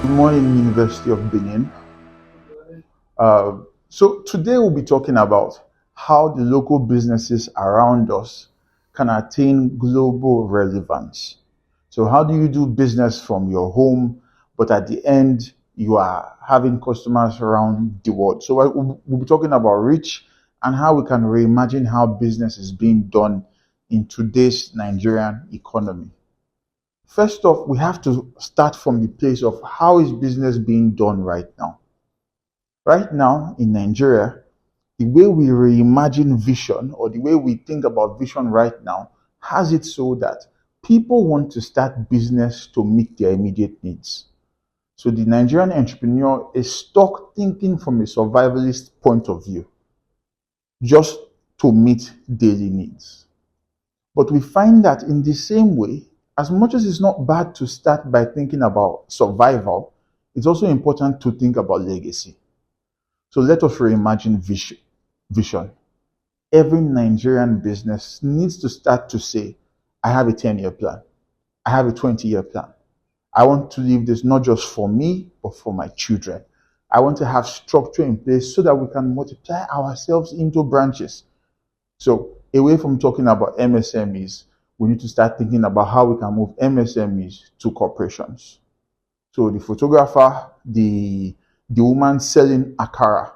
Good morning, University of Benin. So today we'll be talking about how the local businesses around us can attain global relevance. So how do you do business from your home, but at the end you are having customers around the world? So we'll be talking about reach and how we can reimagine how business is being done in today's Nigerian economy. First off, we have to start from the place of how is business being done right now. Right now in Nigeria, the way we reimagine vision or the way we think about vision right now has it so that people want to start business to meet their immediate needs. So the Nigerian entrepreneur is stuck thinking from a survivalist point of view, just to meet daily needs. But we find that in the same way, as much as it's not bad to start by thinking about survival, it's also important to think about legacy. So let us reimagine vision. Every Nigerian business needs to start to say, I have a 10-year plan. I have a 20-year plan. I want to leave this not just for me, but for my children. I want to have structure in place so that we can multiply ourselves into branches. So away from talking about MSMEs, we need to start thinking about how we can move MSMEs to corporations. So the photographer, the woman selling akara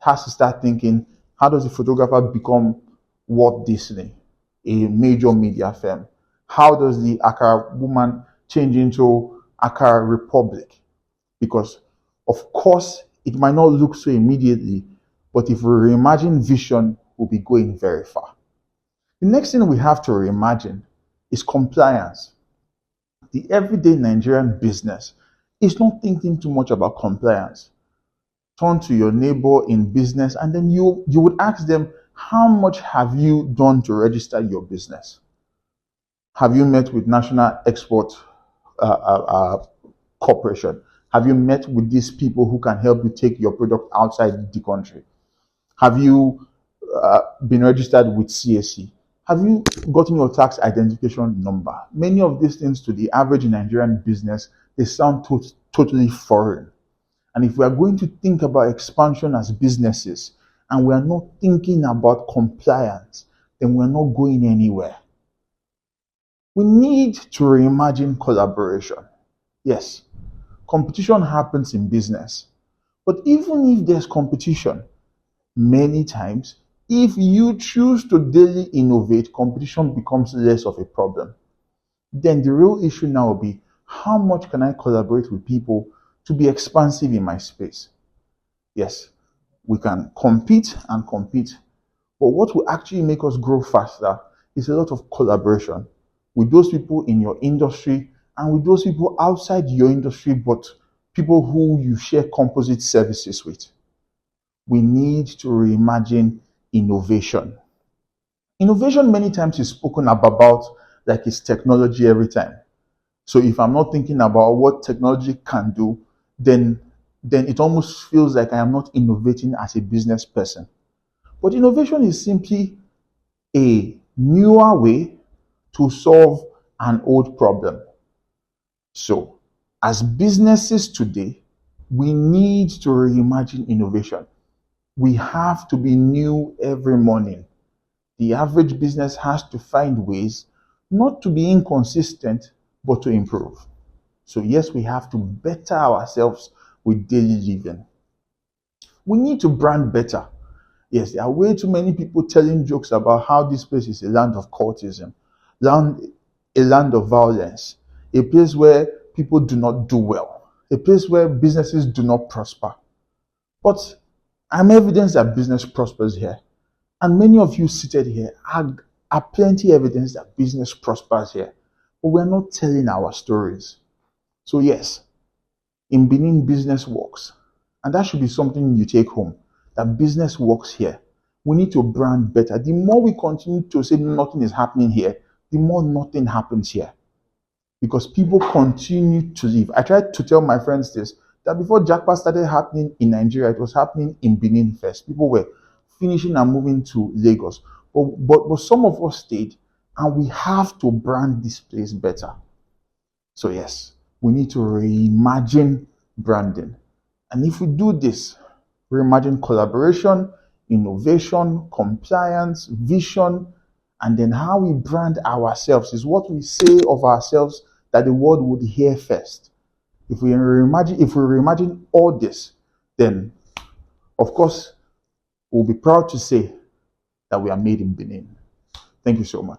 has to start thinking, how does the photographer become Walt Disney, a major media firm? How does the akara woman change into Akara Republic? Because of course, it might not look so immediately, but if we reimagine vision, we'll be going very far. The next thing we have to reimagine is compliance. The everyday Nigerian business is not thinking too much about compliance. Turn to your neighbor in business and then you would ask them, how much have you done to register your business? Have you met with National Export Corporation? Have you met with these people who can help you take your product outside the country? Have you been registered with CSC? Have you gotten your tax identification number? Many of these things to the average Nigerian business, they sound totally foreign. And if we are going to think about expansion as businesses and we are not thinking about compliance, then we're not going anywhere. We need to reimagine collaboration. Yes, competition happens in business. But even if there's competition, many times, if you choose to daily innovate, competition becomes less of a problem. Then the real issue now will be, how much can I collaborate with people to be expansive in my space? Yes, we can compete and compete, but what will actually make us grow faster is a lot of collaboration with those people in your industry and with those people outside your industry, but people who you share composite services with. We need to reimagine innovation. Innovation many times is spoken about like it's technology every time. So if I'm not thinking about what technology can do, then it almost feels like I am not innovating as a business person. But innovation is simply a newer way to solve an old problem. So as businesses today, we need to reimagine innovation. We have to be new every morning. The average business has to find ways not to be inconsistent, but to improve. So yes, we have to better ourselves with daily living. We need to brand better. Yes, there are way too many people telling jokes about how this place is a land of cultism, a land of violence, a place where people do not do well, a place where businesses do not prosper. But I'm evidence that business prospers here. And many of you seated here are plenty evidence that business prospers here. But we're not telling our stories. So yes, in Benin, business works. And that should be something you take home, that business works here. We need to brand better. The more we continue to say nothing is happening here, the more nothing happens here. Because people continue to leave. I tried to tell my friends this, that before Jackpot started happening in Nigeria, it was happening in Benin first. People were finishing and moving to Lagos. But some of us stayed, and we have to brand this place better. So yes, we need to reimagine branding. And if we do this, reimagine collaboration, innovation, compliance, vision, and then how we brand ourselves is what we say of ourselves that the world would hear first. If we reimagine all this, then of course we'll be proud to say that we are made in Benin. Thank you so much.